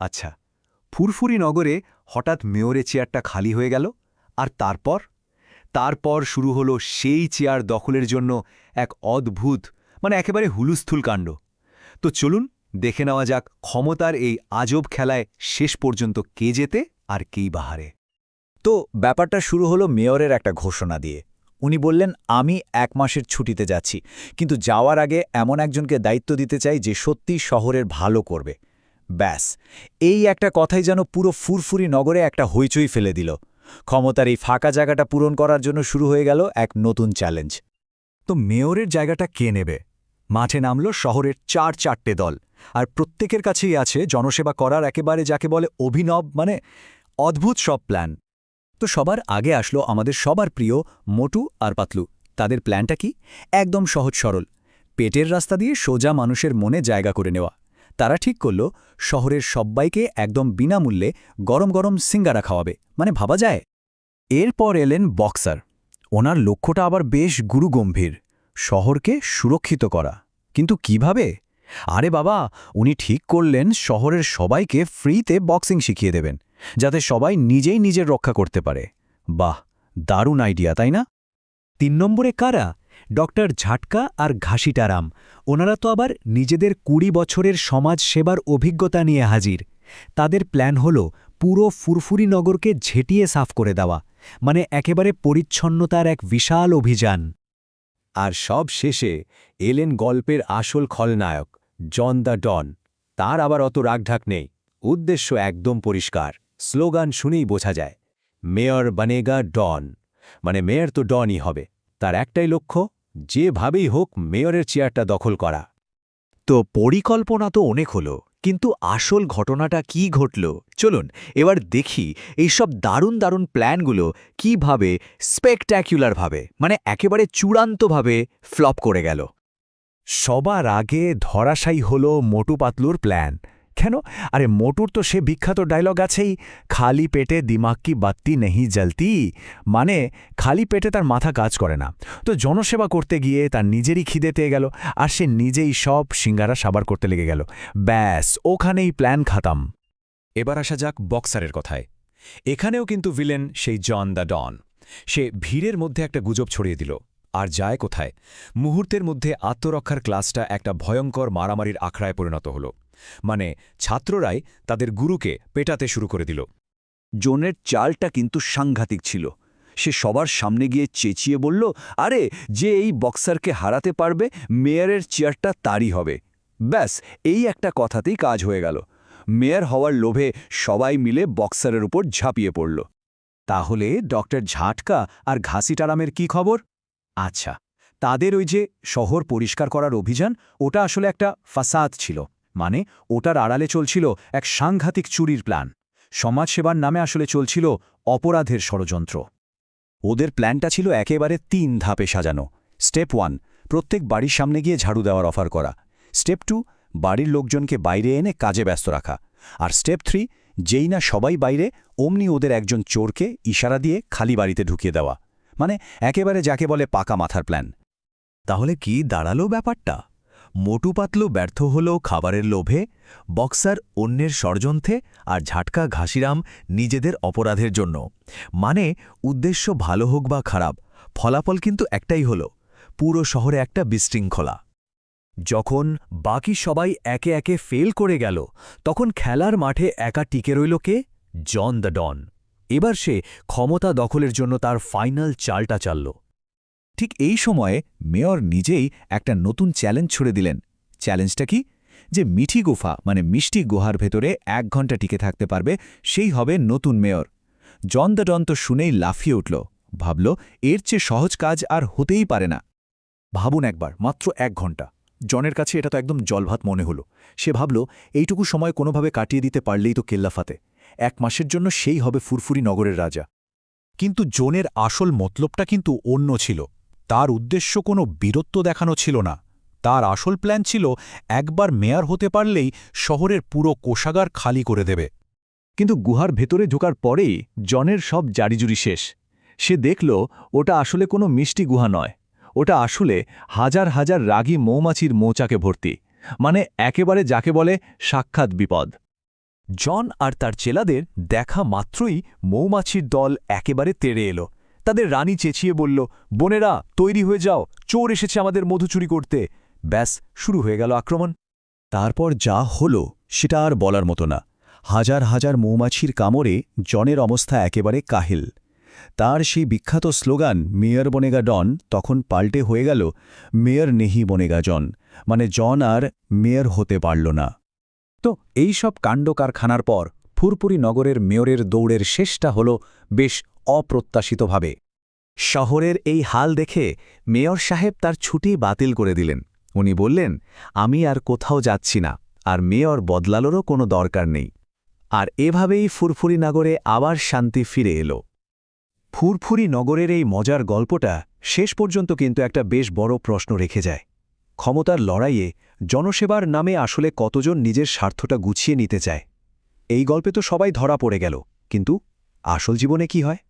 আচ্ছা, ফুরফুরি নগরে হঠাৎ মেয়রের চেয়ারটা খালি হয়ে গেল, আর তারপর শুরু হলো সেই চেয়ার দখলের জন্য এক অদ্ভুত, একেবারে হুলুস্থুল কাণ্ড। তো চলুন দেখে নেওয়া যাক ক্ষমতার এই আজব খেলায় শেষ পর্যন্ত কে জেতে আর কেই বাহারে। তো ব্যাপারটা শুরু হলো মেয়রের একটা ঘোষণা দিয়ে। উনি বললেন, আমি 1 মাসের ছুটিতে যাচ্ছি, কিন্তু যাওয়ার আগে এমন একজনকে দায়িত্ব দিতে চাই যে সত্যি শহরের ভালো করবে। ব্যাস, এই একটা কথাই যেন পুরো ফুরফুরি নগরে একটা হইচই ফেলে দিল। ক্ষমতার এই ফাঁকা জায়গাটা পূরণ করার জন্য শুরু হয়ে গেল এক নতুন চ্যালেঞ্জ। তো মেয়রের জায়গাটা কে নেবে? মাঠে নামল শহরের 4-4টে দল, আর প্রত্যেকের কাছেই আছে জনসেবা করার একেবারে যাকে বলে অভিনব, অদ্ভুত সব প্ল্যান। তো সবার আগে আসলো আমাদের সবার প্রিয় মোটু আর পাতলু। তাদের প্ল্যানটা কি? একদম সহজ সরল, পেটের রাস্তা দিয়ে সোজা মানুষের মনে জায়গা করে নেওয়া। তারা ঠিক করল শহরের সব্বাইকে একদম বিনামূল্যে গরম গরম সিঙ্গারা খাওয়াবে, ভাবা যায়। এরপর এলেন বক্সার। ওনার লক্ষ্যটা আবার বেশ গুরুগম্ভীর, শহরকে সুরক্ষিত করা। কিন্তু কিভাবে? আরে বাবা, উনি ঠিক করলেন শহরের সবাইকে ফ্রিতে বক্সিং শিখিয়ে দেবেন, যাতে সবাই নিজেই নিজের রক্ষা করতে পারে। বাহ, দারুণ আইডিয়া, তাই না? 3 নম্বরে কারা? ডক্টর ঝাটকা আর ঘাসিটারাম। ওনারা তো আবার নিজেদের 20 বছরের সমাজ সেবার অভিজ্ঞতা নিয়ে হাজির। তাদের প্ল্যান হল পুরো ফুরফুরি নগরকে ঝেঁটিয়ে সাফ করে দেওয়া, একেবারে পরিচ্ছন্নতার এক বিশাল অভিযান। আর সব শেষে এলেন গল্পের আসল খলনায়ক, জন দ্য ডন। তার আবার অত রাগঢাক নেই, উদ্দেশ্য একদম পরিষ্কার। স্লোগান শুনেই বোঝা যায়, মেয়র বনেগা ডন, মেয়র তো ডনই হবে। তার একটাই লক্ষ্য, যেভাবেই হোক মেয়রের চেয়ারটা দখল করা। তো পরিকল্পনা তো অনেক হলো, কিন্তু আসল ঘটনাটা কি ঘটল চলুন এবার দেখি। এইসব দারুণ দারুণ প্ল্যানগুলো কিভাবে স্পেকট্যাকুলারভাবে, একেবারে চূড়ান্তভাবে ফ্লপ করে গেল। সবার আগে ধরাশায়ী হলো মোটু পাতলুর প্ল্যান। কেন? আরে মোটুর তো সে বিখ্যাত ডায়লগ আছেই, খালি পেটে দিমাগ কি বাত্তি নেহি জ্বলতি। খালি পেটে তার মাথা কাজ করে না। তো জনসেবা করতে গিয়ে তার নিজেরই খিদে পেয়ে গেল, আর সে নিজেই সব সিঙ্গারা সাবার করতে লেগে গেল। ব্যাস, ওখানেই প্ল্যান খাতাম। এবার আসা যাক বক্সারের কথায়। এখানেও কিন্তু ভিলেন সেই জন দ্য ডন। সে ভিড়ের মধ্যে একটা গুজব ছড়িয়ে দিল, আর যায় কোথায়? মুহূর্তের মধ্যে আত্মরক্ষার ক্লাসটা একটা ভয়ঙ্কর মারামারির আখড়ায় পরিণত হল। ছাত্ররাই তাদের গুরুকে পেটাতে শুরু করে দিল। জোনের চালটা কিন্তু সাংঘাতিক ছিল। সে সবার সামনে গিয়ে চেঁচিয়ে বলল, আরে, যে এই বক্সারকে হারাতে পারবে মেয়রের চেয়ারটা তারই হবে। ব্যাস, এই একটা কথাতেই কাজ হয়ে গেল। মেয়র হওয়ার লোভে সবাই মিলে বক্সারের উপর ঝাঁপিয়ে পড়ল। তাহলে ডক্টর ঝাটকা আর ঘাসিটারামের কি খবর? আচ্ছা, তাদের ওই যে শহর পরিষ্কার করার অভিযান, ওটা আসলে একটা ফাসাদ ছিল। ওটার আড়ালে চলছিল এক সাংঘাতিক চুরির প্ল্যান। সমাজসেবার নামে আসলে চলছিল অপরাধের ষড়যন্ত্র। ওদের প্ল্যানটা ছিল একেবারে 3 ধাপে সাজানো। স্টেপ 1, প্রত্যেক বাড়ির সামনে গিয়ে ঝাড়ু দেওয়ার অফার করা। স্টেপ 2, বাড়ির লোকজনকে বাইরে এনে কাজে ব্যস্ত রাখা। আর স্টেপ 3, যেই না সবাই বাইরে, অমনি ওদের একজন চোরকে ইশারা দিয়ে খালি বাড়িতে ঢুকিয়ে দেওয়া। একেবারে যাকে বলে পাকা মাথার প্ল্যান। তাহলে কি দাঁড়ালো ব্যাপারটা? মোটু পাতলু ব্যর্থ হল খাবারের লোভে, বক্সার অন্যের ষড়যন্ত্রে, আর ঝাটকা ঘাসিরাম নিজেদের অপরাধের জন্য। উদ্দেশ্য ভালো হোক বা খারাপ, ফলাফল কিন্তু একটাই হল, পুরো শহরে একটা বিশৃঙ্খলা। যখন বাকি সবাই একে একে ফেল করে গেল, তখন খেলার মাঠে একা টিকে রইল কে? জন দ্য ডন। এবার সে ক্ষমতা দখলের জন্য তার ফাইনাল চালটা চালল। ঠিক এই সময়ে মেয়র নিজেই একটা নতুন চ্যালেঞ্জ ছুড়ে দিলেন। চ্যালেঞ্জটা কি? যে মিঠি গুফা মিষ্টি গুহার ভেতরে 1 ঘন্টা টিকে থাকতে পারবে, সেই হবে নতুন মেয়র। জন দ্য ডন তো শুনেই লাফিয়ে উঠল, ভাবল এর চেয়ে সহজ কাজ আর হতেই পারে না। ভাবুন একবার, মাত্র 1 ঘন্টা। জনের কাছে এটা তো একদম জলভাত মনে হলো। সে ভাবল এইটুকু সময় কোনোভাবে কাটিয়ে দিতে পারলেই তো কেল্লাফাতে। 1 মাসের জন্য সেই হবে ফুরফুরি নগরের রাজা। কিন্তু জনের আসল মতলবটা কিন্তু অন্য ছিল। তার উদ্দেশ্য কোনো বীরত্ব দেখানো ছিল না। তার আসল প্ল্যান ছিল একবার মেয়র হতে পারলেই শহরের পুরো কোষাগার খালি করে দেবে। কিন্তু গুহার ভেতরে ঢোকার পরেই জনের সব জারিজুরি শেষ। সে দেখল ওটা আসলে কোনো মিষ্টি গুহা নয়, ওটা আসলে হাজার হাজার রাগী মৌমাছির মৌচাকে ভর্তি। একেবারে যাকে বলে সাক্ষাৎ বিপদ। জন আর তার চেলাদের দেখা মাত্রই মৌমাছির দল একেবারে তেড়ে এলো। তাদের রানী চেঁচিয়ে বলল, বোনেরা তৈরি হয়ে যাও, চোর এসেছে আমাদের মধু চুরি করতে। ব্যাস, শুরু হয়ে গেল আক্রমণ। তারপর যা হলো সেটা আর বলার মতো না। হাজার হাজার মৌমাছির কামড়ে জনের অবস্থা একেবারে কাহিল। তার সেই বিখ্যাত স্লোগান মেয়র বনেগা ডন তখন পাল্টে হয়ে গেল মেয়র নেহি বনেগা জন, মানে জন আর মেয়র হতে পারল না। তো এই সব কাণ্ড কারখানার পর ফুরফুরি নগরের মেয়রের দৌড়ের শেষটা হল বেশ অপ্রত্যাশিতভাবে। শহরের এই হাল দেখে মেয়র সাহেব তার ছুটি বাতিল করে দিলেন। উনি বললেন, আমি আর কোথাও যাচ্ছি না, আর মেয়র বদলালোরও কোনো দরকার নেই। আর এভাবেই ফুরফুরি নগরে আবার শান্তি ফিরে এলো। ফুরফুরি নগরের এই মজার গল্পটা শেষ পর্যন্ত কিন্তু একটা বেশ বড় প্রশ্ন রেখে যায়। ক্ষমতার লড়াইয়ে জনসেবার নামে আসলে কতজন নিজের স্বার্থটা গুছিয়ে নিতে চায়? এই গল্পে তো সবাই ধরা পড়ে গেল, কিন্তু আসল জীবনে কি হয়?